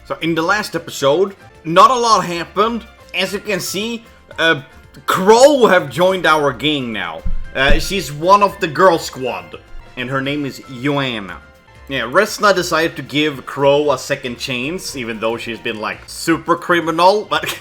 So in the last episode, not a lot happened. As you can see, Crow have joined our gang now. She's one of the girl squad, and her name is Joanna. Yeah, Resna decided to give Crow a second chance, even though she's been like super criminal, but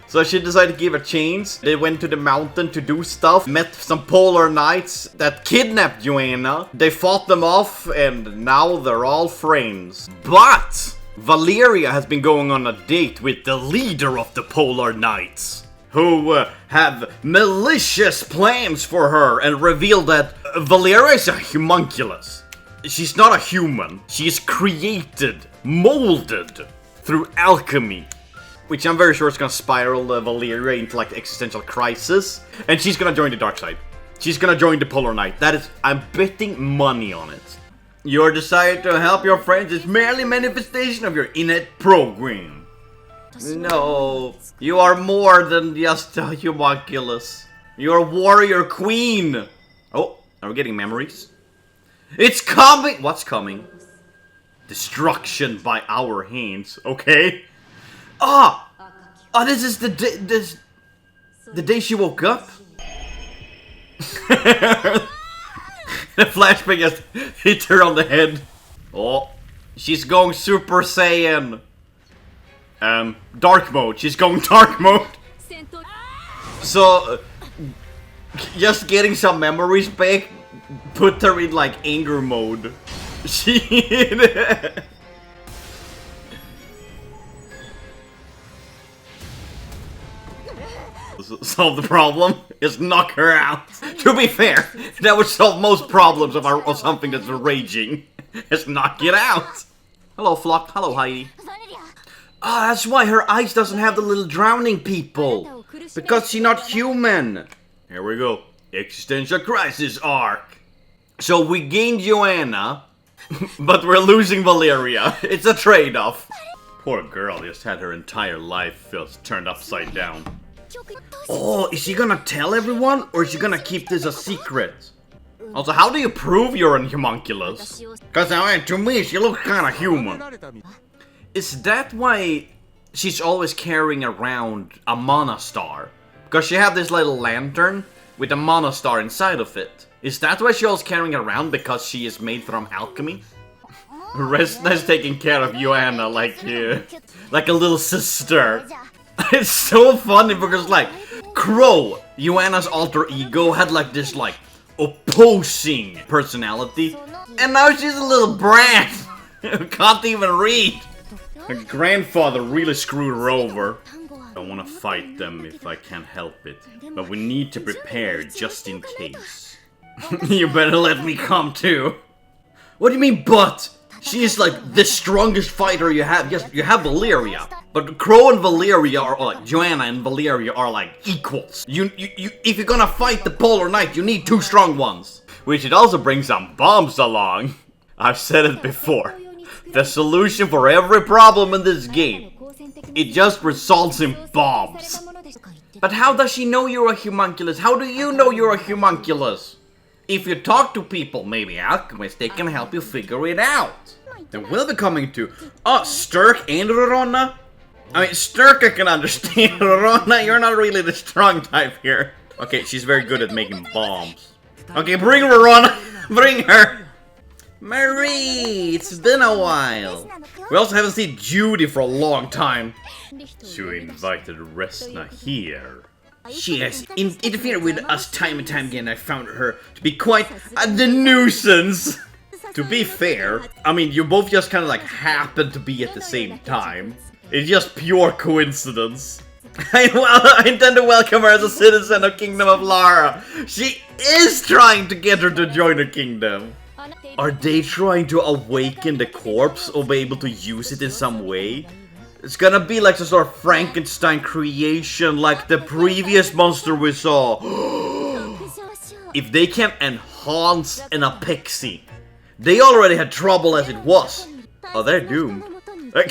so she decided to give a chance. They went to the mountain to do stuff, met some polar knights that kidnapped Joanna. They fought them off, and now they're all friends. But Valeria has been going on a date with the leader of the polar knights, who have malicious plans for her and revealed that Valeria is a homunculus. She's not a human. She's created, molded through alchemy, which I'm very sure is gonna spiral Valeria into like existential crisis, and she's gonna join the dark side. She's gonna join the Polar Knight. That is, I'm betting money on it. Your desire to help your friends is merely manifestation of your innate program. No, you are more than just a homunculus. You're a warrior queen. Oh, are we getting memories? It's coming! What's coming? Destruction by our hands. Okay. Ah! Oh, this is the day. The day she woke up. The flashback just hit her on the head. Oh, she's going Super Saiyan. Dark mode. She's going dark mode. So, just getting some memories back. Put her in like anger mode. She solve the problem. Just knock her out. To be fair, that would solve most problems of something that's raging. Just knock it out. Hello, Flock. Hello, Heidi. Ah, that's why her eyes doesn't have the little drowning people. Because she's not human. Here we go. Existential crisis arc. So we gained Joanna, but we're losing Valeria. It's a trade-off. Poor girl just had her entire life turned upside down. Oh, is she gonna tell everyone, or is she gonna keep this a secret? Also, how do you prove you're a homunculus? Because to me, she looks kinda human. Is that why she's always carrying around a mana star? Because she had this little lantern with a mana star inside of it. Is that why she's carrying around, because she is made from alchemy? Resna is taking care of Joanna like a little sister. It's so funny because like Crow, Joanna's alter ego, had like this like opposing personality, and now she's a little brat who can't even read. Her grandfather really screwed her over. I want to fight them if I can help it, but we need to prepare just in case. You better let me come too. What do you mean, but? She is like the strongest fighter you have. Yes, you have Valeria, but Crow and Valeria are like Joanna and Valeria are like equals. You if you're gonna fight the Polar Knight, you need two strong ones. We should also bring some bombs along. I've said it before. The solution for every problem in this game, it just results in bombs. But how does she know you're a homunculus? How do you know you're a homunculus? If you talk to people, maybe alchemists, they can help you figure it out. Then we'll be coming to Sturk and Rorona. I mean, Sturk I can understand. Rorona, you're not really the strong type here. Okay, she's very good at making bombs. Okay, bring Rorona. Bring her. Marie, it's been a while. We also haven't seen Judy for a long time. So we invited Resna here. She has interfered with us time and time again. I found her to be quite the nuisance. To be fair, I mean, you both just kind of like happen to be at the same time. It's just pure coincidence. I intend to welcome her as a citizen of Kingdom of Lara. She is trying to get her to join the kingdom. Are they trying to awaken the corpse or be able to use it in some way? It's gonna be like some sort of Frankenstein creation like the previous monster we saw. If they can enhance an Apexi, they already had trouble as it was. Oh, they're doomed. They're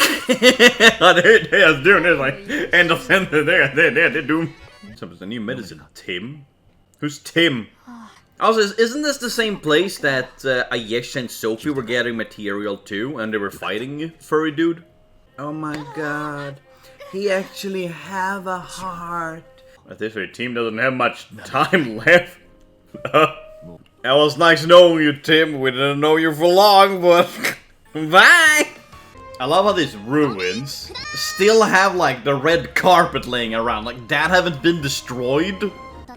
doomed. They're like, end of sentence. They're doomed. So there's a new medicine. Tim? Who's Tim? Also, isn't this the same place that Ayesh and Sophie were gathering material to and they were fighting Furry Dude? Oh my god. He actually have a heart. But this team doesn't have much time left. That was nice knowing you, Tim. We didn't know you for long, but bye! I love how these ruins still have like the red carpet laying around. Like that haven't been destroyed.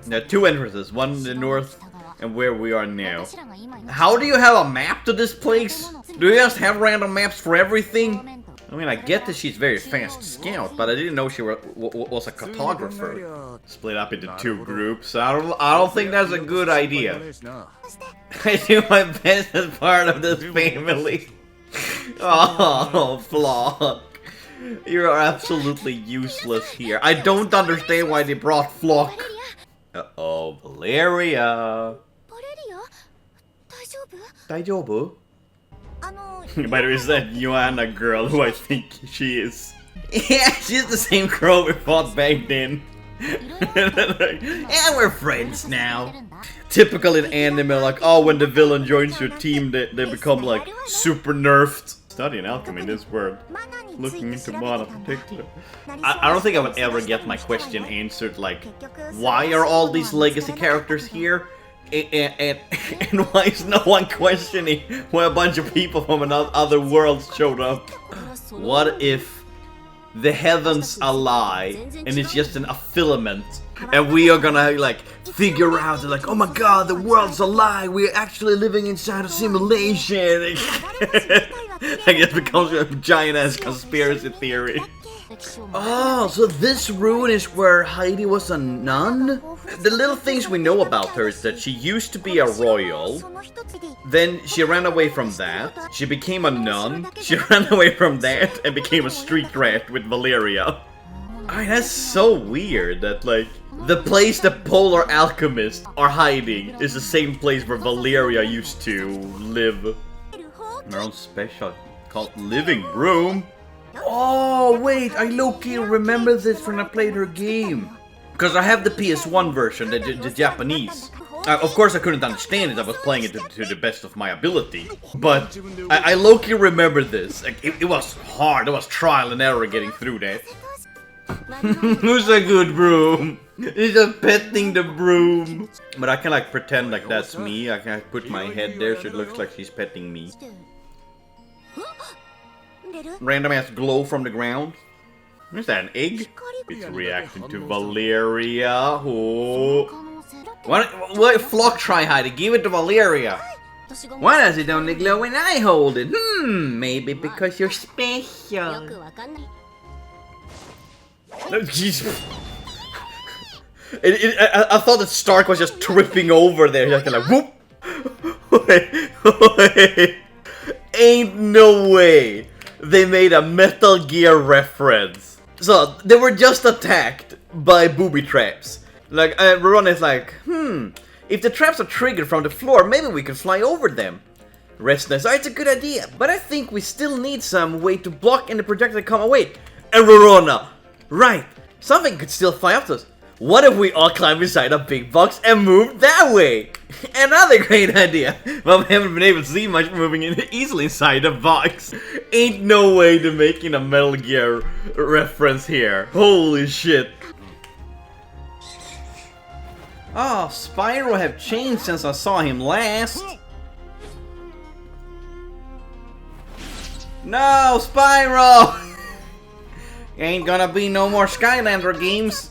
There are two entrances, one in the north and where we are now. How do you have a map to this place? Do you just have random maps for everything? I mean, I get that she's very fast scout, but I didn't know she was a cartographer. Split up into two groups. I don't think that's a good idea. I do my best as part of this family. Oh, Flock. You are absolutely useless here. I don't understand why they brought Flock. Uh-oh, Valeria. Daijoubu? By the way, is that Joanna girl who I think she is? Yeah, she's the same girl we fought back then. And we're friends now. Typical in anime, like, oh, when the villain joins your team, they become, like, super nerfed. Studying alchemy in this world. Looking into mana in particular. I don't think I would ever get my question answered, like, why are all these legacy characters here? And why is no one questioning why a bunch of people from other worlds showed up? What if the heavens are a lie and it's just a filament, and we are gonna like figure out like, oh my god, the world's a lie, we're actually living inside a simulation. I guess it becomes a giant ass conspiracy theory. Oh, so this ruin is where Heidi was a nun? The little things we know about her is that she used to be a royal, then she ran away from that, she became a nun, she ran away from that and became a street rat with Valeria. I mean, that's so weird that like, the place the polar alchemists are hiding is the same place where Valeria used to live. Her own special called living room. Oh wait, I low-key remember this when I played her game. Because I have the PS1 version, the Japanese. Of course I couldn't understand it, I was playing it to the best of my ability. But I low-key remember this. Like, it was hard, it was trial and error getting through that. Who's a good broom? He's just petting the broom. But I can like pretend like that's me, I can put my head there so it looks like she's petting me. Random ass glow from the ground. Is that an egg? It's reacting to Valeria. Oh. What Flock try hide it? Give it to Valeria. Why does it only glow when I hold it? Maybe because you're special. Jeez. I thought that Stark was just tripping over there. Just like whoop. Wait. Ain't no way they made a Metal Gear reference. So, they were just attacked by booby traps. Like, Ron is like, if the traps are triggered from the floor, maybe we can fly over them. Resna says, oh, it's a good idea, but I think we still need some way to block any projectile come away. And Rorona, right, something could still fly up to us. What if we all climb inside a big box and move that way? Another great idea. Well, we haven't been able to see much moving easily inside a box. Ain't no way to making a Metal Gear reference here. Holy shit. Oh, Spyro have changed since I saw him last. No, Spyro! Ain't gonna be no more Skylander games.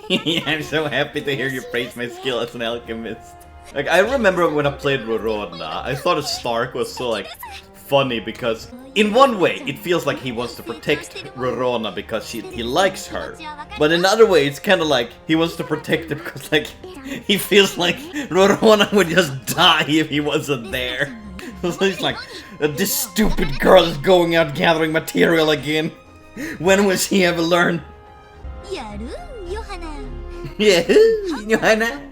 Yeah, I'm so happy to hear you praise my skill as an alchemist. Like, I remember when I played Rorona, I thought Stark was so, like, funny because, in one way, it feels like he wants to protect Rorona because he likes her. But in another way, it's kind of like he wants to protect her because, like, he feels like Rorona would just die if he wasn't there. So he's like, this stupid girl is going out gathering material again. When will she ever learn? Yeah, Johanna.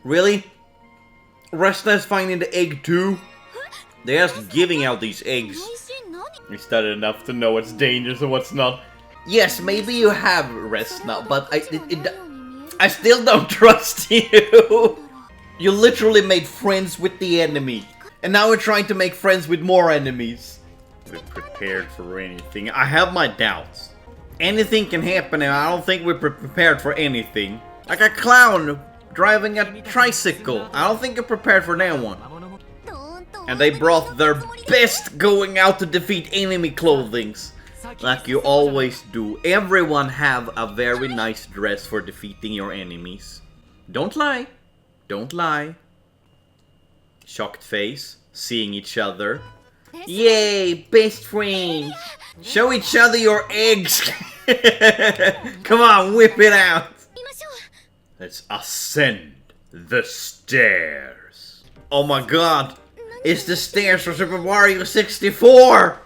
Really? Resna is finding the egg too? They're just giving out these eggs. We studied enough to know what's dangerous and what's not. Yes, maybe you have, Resna, but I still don't trust you. You literally made friends with the enemy. And now we're trying to make friends with more enemies. We're prepared for anything. I have my doubts. Anything can happen and I don't think we're prepared for anything. Like a clown driving a tricycle. I don't think you're prepared for that one. And they brought their best going out to defeat enemy clothings. Like you always do. Everyone have a very nice dress for defeating your enemies. Don't lie. Don't lie. Shocked face. Seeing each other. Yay, best friends. Show each other your eggs. Come on, whip it out. Let's ascend the stairs. Oh my god. It's the stairs for Super Mario 64.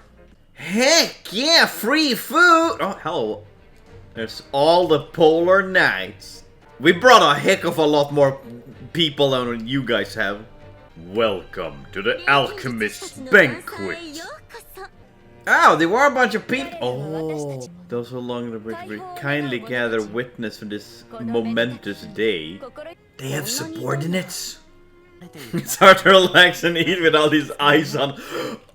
Heck yeah, free food. Oh, hello. There's all the Polar Knights. We brought a heck of a lot more people than you guys have. Welcome to the Alchemists banquet. Oh, there were a bunch of people. Oh, those along the bridge will kindly gather witness for this momentous day. They have subordinates. It's hard to relax and eat with all these eyes on.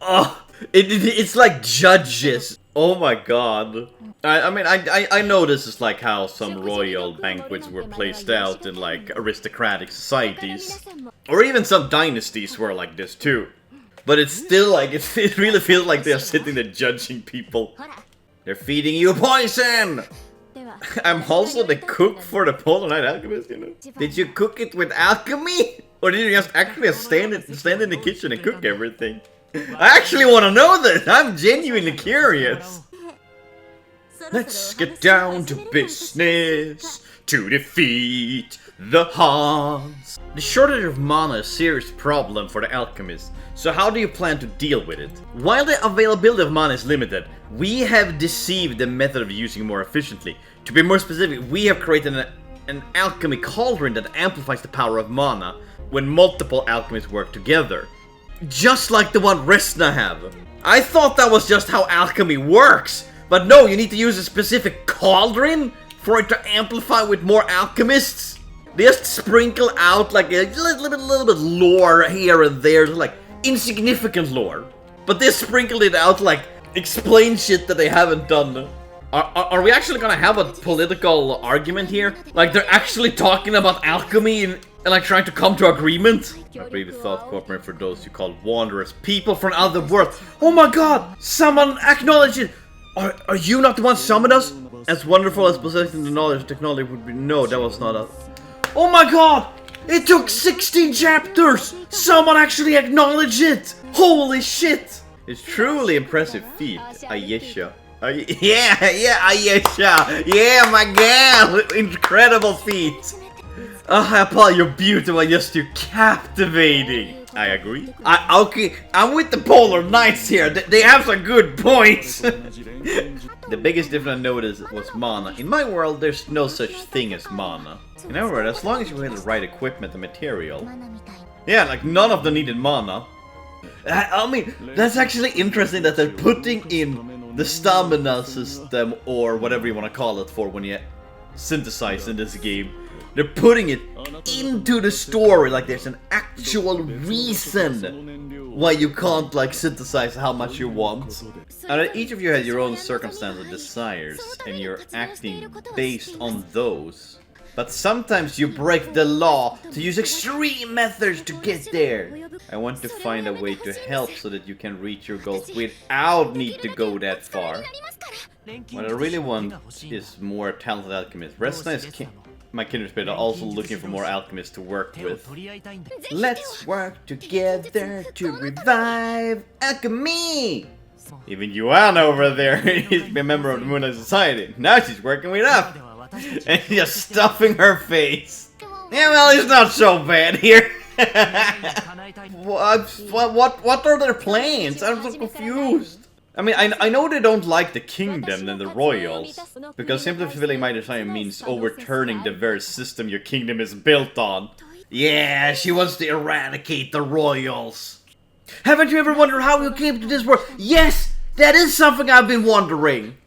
Oh, it's like judges. Oh my god. I know this is like how some royal banquets were placed out in like aristocratic societies. Or even some dynasties were like this too. But it's still like, it really feels like they're sitting there judging people. They're feeding you poison! I'm also the cook for the Polar Knight Alchemist, you know? Did you cook it with alchemy? Or did you just actually stand in the kitchen and cook everything? I actually want to know this! I'm genuinely curious! Let's get down to business to defeat the Hans. The shortage of mana is a serious problem for the alchemists. So how do you plan to deal with it? While the availability of mana is limited, we have deceived the method of using it more efficiently. To be more specific, we have created an alchemy cauldron that amplifies the power of mana when multiple alchemists work together. Just like the one Resna have. I thought that was just how alchemy works. But no, you need to use a specific cauldron for it to amplify with more alchemists. They just sprinkle out like a little bit lore here and there, like insignificant lore. But they sprinkled it out like explain shit that they haven't done. Are we actually gonna have a political argument here? Like they're actually talking about alchemy and like trying to come to agreement? I believe thought cooperate for those you call wanderers, people from other worlds. Oh my god! Someone acknowledge it! Are you not the one summoned us? As wonderful as possessing the knowledge of technology would be, no, that was not us. Oh my god! It took 16 chapters! Someone actually acknowledged it! Holy shit! It's truly impressive feat, Ayesha. Yeah, Ayesha! Yeah, my gal! Incredible feat! Oh, Paul, you're beautiful, yes, you're captivating. I agree. Okay, I'm with the Polar Knights here. They have some good points. The biggest difference I noticed was mana. In my world, there's no such thing as mana. In our world, as long as you had the right equipment and material. Yeah, like none of them needed mana. I mean, that's actually interesting that they're putting in the stamina system, or whatever you want to call it for when you synthesize in this game. They're putting it into the story, like there's an actual reason why you can't like synthesize how much you want. And each of you has your own circumstances and desires, and you're acting based on those. But sometimes you break the law to use extreme methods to get there. I want to find a way to help so that you can reach your goals without need to go that far. What I really want is more talented alchemists. Resna is my kindred spirit are also looking for more alchemists to work with. Let's work together to revive alchemy! Even Yuana over there used to be a member of the Moonlight Society. Now she's working with us. And just stuffing her face. Yeah, well, it's not so bad here. What are their plans? I'm so confused. I mean, I know they don't like the kingdom and the royals, because simply fulfilling my desire means overturning the very system your kingdom is built on. Yeah, she wants to eradicate the royals. Haven't you ever wondered how you came to this world? Yes, that is something I've been wondering.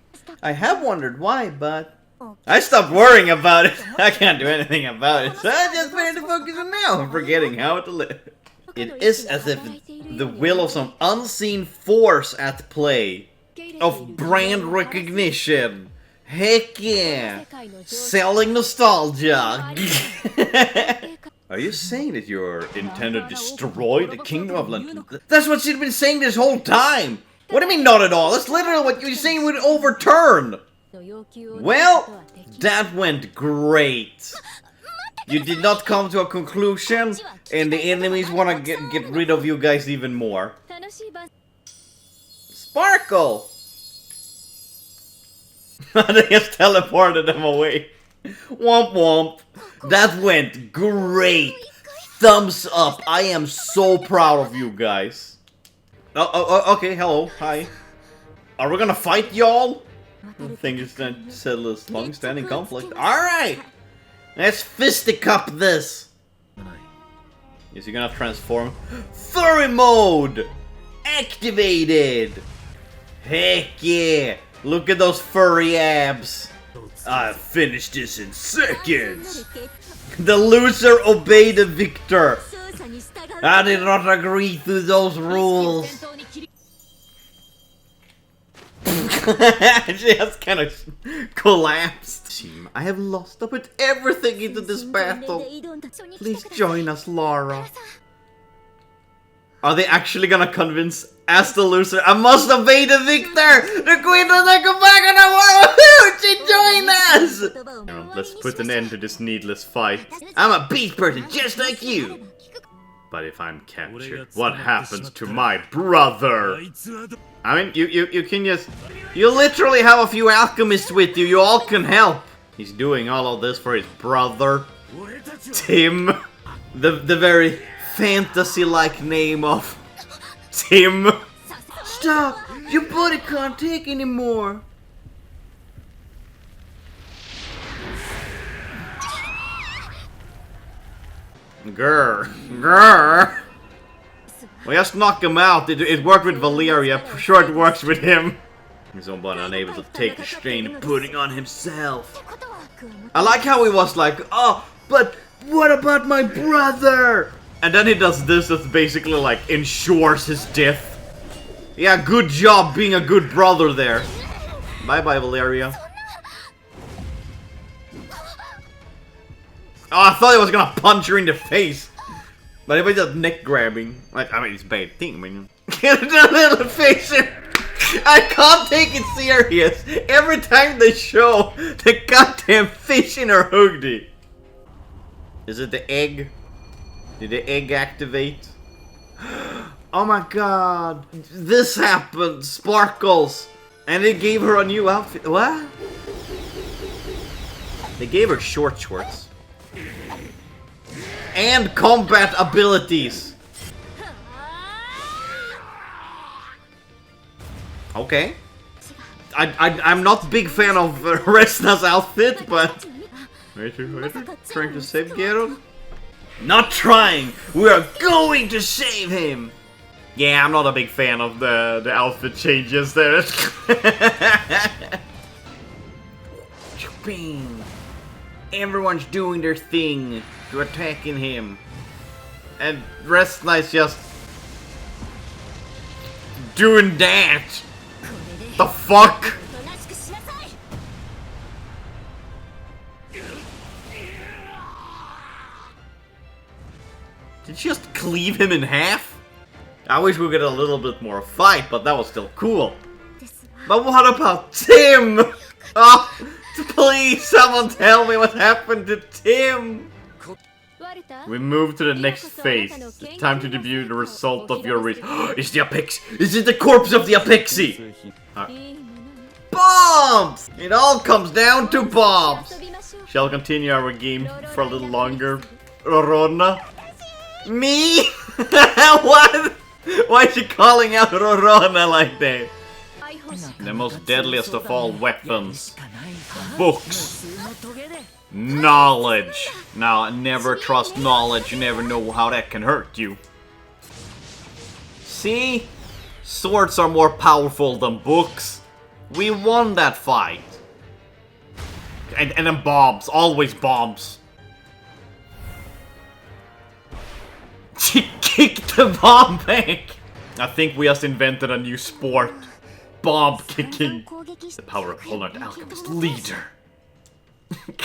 I have wondered why, but I stopped worrying about it. I can't do anything about it, so I just better to focus on now and forgetting how to live. It is as if the will of some unseen force at play. Of brand recognition. Heck yeah! Selling nostalgia! Are you saying that you're intend to destroy the kingdom of Lantarna? That's what she's been saying this whole time! What do you mean not at all? That's literally what you're saying would overturn! Well, that went great. You did not come to a conclusion, and the enemies want to get rid of you guys even more. Sparkle! They just teleported them away. Womp womp. That went great. Thumbs up. I am so proud of you guys. Okay, hello, hi. Are we gonna fight, y'all? I think it's that settle this long-standing conflict. Alright! Let's fisticup this! Is he gonna transform? Furry mode! Activated! Heck yeah! Look at those furry abs! I'll finish this in seconds! The loser obeyed the victor! I did not agree to those rules! She has kind of collapsed. I have lost. I put everything into this battle. Please join us, Laura. Are they actually gonna convince as the loser? I must obey the victor! The queen doesn't come back on the world! She joined us! Let's put an end to this needless fight. I'm a beast person just like you! But if I'm captured, what happens to my brother? I mean, you can just... You literally have a few alchemists with you, you all can help! He's doing all of this for his brother, Tim. The very fantasy-like name of Tim. Stop! Your body can't take anymore! Grr. Well, just knock him out. It worked with Valeria. I'm sure it works with him. He's almost unable to take the strain of putting on himself. I like how he was like, oh, but what about my brother? And then he does this that basically like ensures his death. Yeah, good job being a good brother there. Bye-bye, Valeria. Oh, I thought he was gonna punch her in the face. But it was just neck grabbing. Like, I mean, it's a bad thing, I mean. Get a little face. I can't take it serious. Every time they show the goddamn fish in her hoodie. Is it the egg? Did the egg activate? Oh my god. This happened. Sparkles. And they gave her a new outfit. What? They gave her short shorts. And combat abilities. Okay. I'm not a big fan of Resna's outfit, but... Wait, trying to save Geralt? Not trying! We are going to save him! Yeah, I'm not a big fan of the outfit changes there. Bing. Everyone's doing their thing to attacking him. And Resna is just doing that. The fuck? Did she just cleave him in half? I wish we get a little bit more fight, but that was still cool. But what about Tim? Oh, please, someone tell me what happened to Tim. We move to the next phase. It's time to debut the result of your research. It's the Apex! Is it the corpse of the Apexi? Bombs! It all comes down to bombs. Shall continue our game for a little longer. Rorona? Me? What? Why is she calling out Rorona like that? The most deadliest of all weapons. Books. Knowledge. Now, never trust knowledge. You never know how that can hurt you. See? Swords are more powerful than books. We won that fight. And then bombs. Always bombs. She kick the bomb back! I think we just invented a new sport. Bomb kicking. The power of Moonlight Alchemist leader.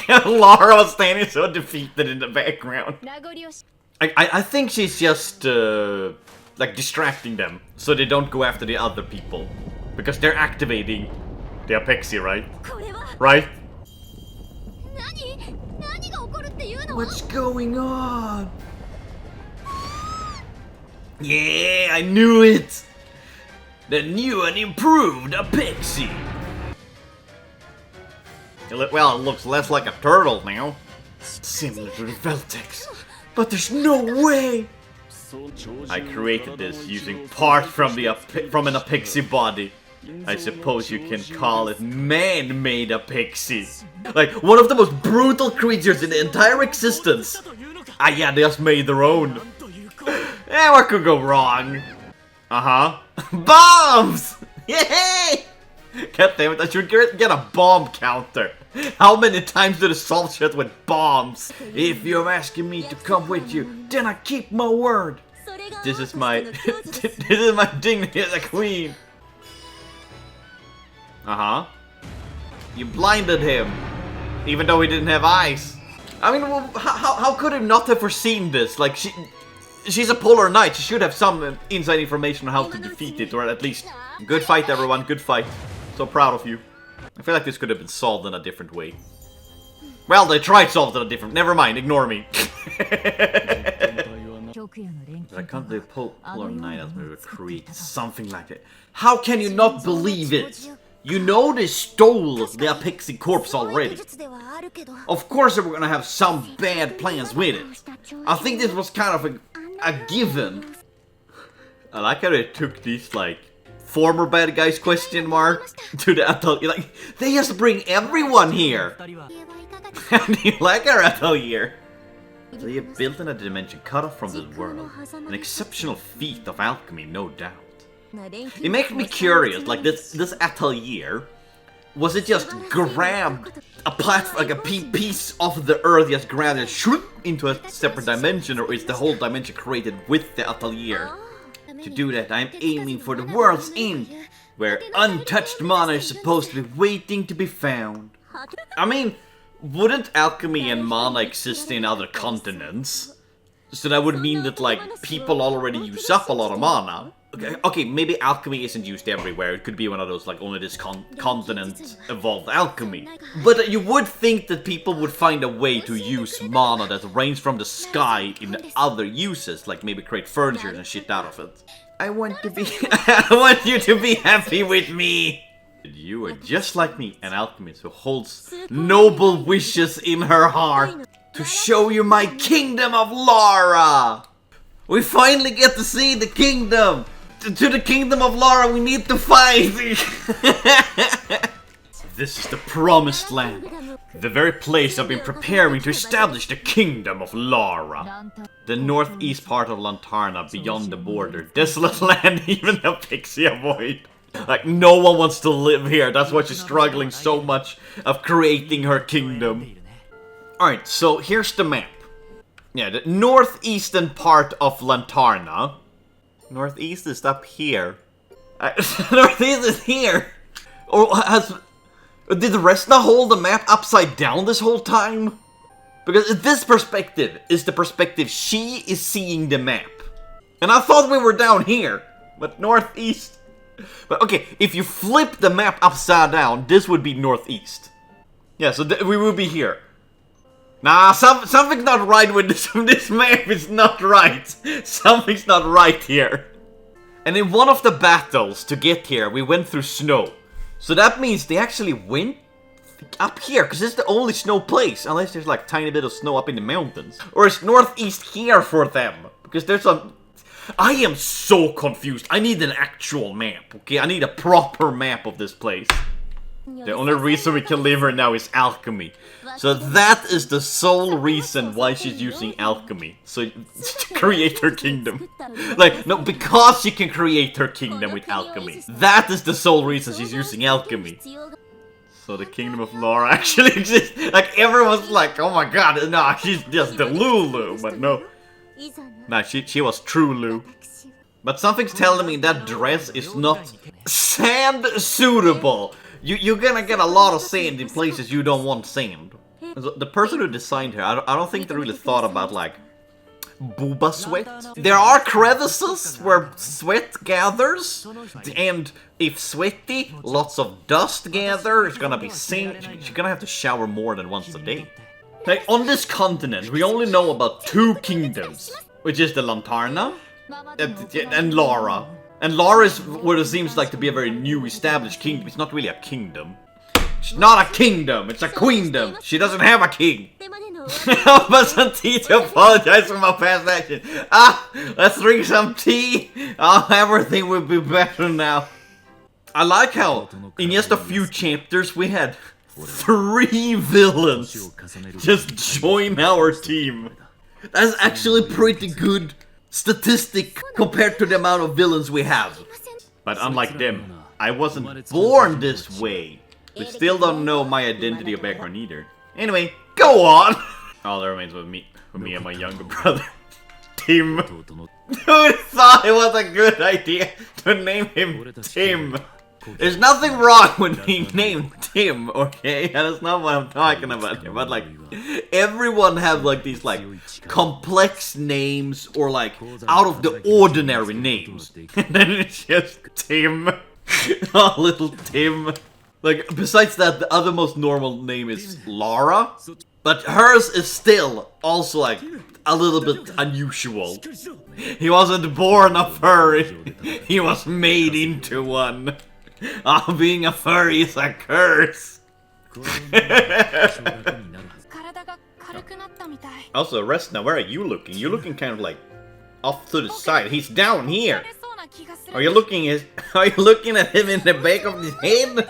Lara was standing so defeated in the background. I think she's just like distracting them so they don't go after the other people. Because they're activating the Apexi, right? Right? What's going on? Yeah, I knew it! The new and improved Apexi! Well, it looks less like a turtle now. Similar to the Veltex. But there's no way! I created this using part from an Apexi body. I suppose you can call it man-made Apexi. Like, one of the most brutal creatures in the entire existence. Ah yeah, they just made their own. Eh, what could go wrong? Uh-huh. Bombs! Yay! God damn it, I should get a bomb counter. How many times do they solve shit with bombs? If you're asking me to come with you, then I keep my word. This is my this is my dignity as a queen. Uh-huh. You blinded him, even though he didn't have eyes. I mean, well, how could he not have foreseen this? Like, she's a polar knight. She should have some inside information on how to defeat it, or at least... Good fight, everyone. Good fight. So proud of you. I feel like this could have been solved in a different way. Well, they tried solved in a different... Never mind, ignore me. I can't do polar knight as we create something like it. How can you not believe it? You know they stole the Apexi corpse already. Of course they were gonna have some bad plans with it. I think this was kind of a given. I like how they took these, like, former bad guys question mark to the Atelier. Like, they just bring everyone here. And you like our Atelier? Atelier built in a dimension cut off from this world. An exceptional feat of alchemy, no doubt. It makes me curious, like this Atelier, was it just grabbed a platform, like a piece of the earth, just grabbed and shoot into a separate dimension, or is the whole dimension created with the Atelier? To do that, I'm aiming for the world's end, where untouched mana is supposed to be waiting to be found. I mean, wouldn't alchemy and mana exist in other continents? So that would mean that, like, people already use up a lot of mana. Okay, maybe alchemy isn't used everywhere. It could be one of those, like, only this continent evolved alchemy. But you would think that people would find a way to use mana that rains from the sky in other uses, like maybe create furniture and shit out of it. I want to be... I want you to be happy with me! You are just like me, an alchemist who holds noble wishes in her heart to show you my kingdom of Lara! We finally get to see the kingdom! To the kingdom of Lara, we need to fight! This is the promised land. The very place I've been preparing to establish the kingdom of Lara. The northeast part of Lantarna, beyond the border. Desolate land even the pixie avoid. Like, no one wants to live here. That's why she's struggling so much of creating her kingdom. Alright, so here's the map. Yeah, the northeastern part of Lantarna. Northeast is up here. Northeast is here! Or did Resna hold the map upside down this whole time? Because this perspective is the perspective she is seeing the map. And I thought we were down here. But northeast. But okay, if you flip the map upside down, this would be northeast. Yeah, so we would be here. Nah, something's not right with this. This map is not right. Something's not right here. And in one of the battles to get here, we went through snow. So that means they actually went up here, because it's the only snow place. Unless there's like tiny bit of snow up in the mountains. Or is northeast here for them? Because there's a... I am so confused. I need an actual map, okay? I need a proper map of this place. The only reason we can live here now is alchemy. So that is the sole reason why she's using alchemy. So, to create her kingdom. Like, no, because she can create her kingdom with alchemy. That is the sole reason she's using alchemy. So the kingdom of Lara actually exists. Like, everyone's like, oh my god, no, she's just the Lulu. But no. Nah, she was true Lou. But something's telling me that dress is not sand suitable. You're gonna get a lot of sand in places you don't want sand. The person who designed her, I don't think they really thought about like booba sweat. There are crevices where sweat gathers, and if sweaty, lots of dust gather. It's gonna be sand. She's gonna have to shower more than once a day. Like, on this continent, we only know about 2 kingdoms, which is the Lantarna and Lara. And Lara is what it seems like to be a very new established kingdom. It's not really a kingdom. It's not a kingdom, it's a queendom. She doesn't have a king. But Santito apologize for my past action. Let's drink some tea. Everything will be better now. I like how in just a few chapters we had 3 villains just join our team. That's actually pretty good statistic compared to the amount of villains we have. But unlike them, I wasn't born this way. We still don't know my identity or background either. Anyway, go on! All that remains with me and my younger brother, Tim. Who thought it was a good idea to name him Tim? There's nothing wrong with being named Tim, okay? That's not what I'm talking about here. But like, everyone have like these like complex names or like out of the ordinary names. And then it's just Tim. Oh, little Tim. Like, besides that, the other most normal name is Lara. But hers is still also like a little bit unusual. He wasn't born a furry. He was made into one. Being a furry is a curse. Also, Resna, where are you looking? You're looking kind of like off to the side. He's down here. Are you looking at him in the back of his head?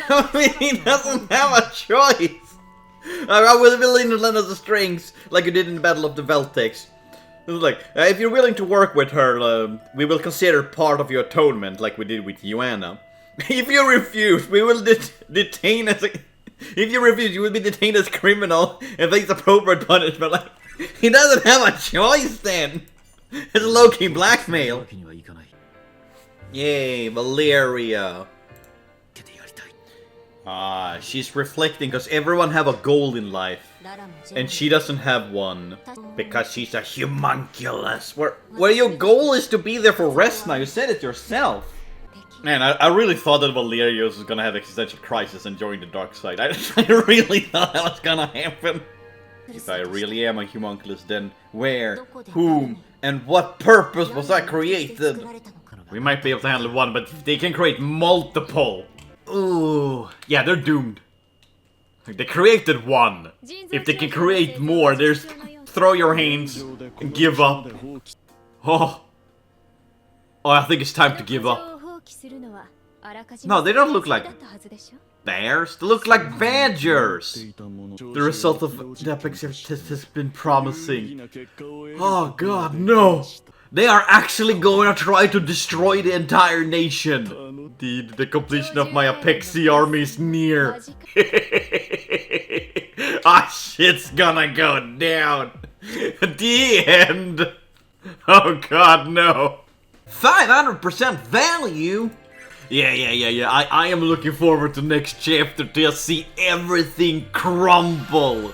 I mean, he doesn't have a choice. I will be willing to lend us the strings, like you did in the Battle of the Veltex. It was like, if you're willing to work with her, we will consider part of your atonement, like we did with Joanna. If you refuse, we will detain as a... If you refuse, you will be detained as criminal and face appropriate punishment. Like, he doesn't have a choice then. It's low-key blackmail. Yay, Valeria. She's reflecting because everyone have a goal in life. And she doesn't have one. Because she's a homunculus. Where your goal is to be there for Resna, you said it yourself. Man, I really thought that Valeria was gonna have existential crisis and join the dark side. I really thought that was gonna happen. If I really am a homunculus, then where, whom, and what purpose was I created? We might be able to handle one, but they can create multiple. Ooh, yeah, they're doomed. They created one. If they can create more, there's throw your hands and give up. Oh, I think it's time to give up. No, they don't look like bears. They look like badgers. The result of the Apex test has been promising. Oh god, no. They are actually going to try to destroy the entire nation. The completion of my Apexi army is near. Shit's gonna go down. The end. Oh god, no. 500% value? Yeah. I am looking forward to next chapter to see everything crumble.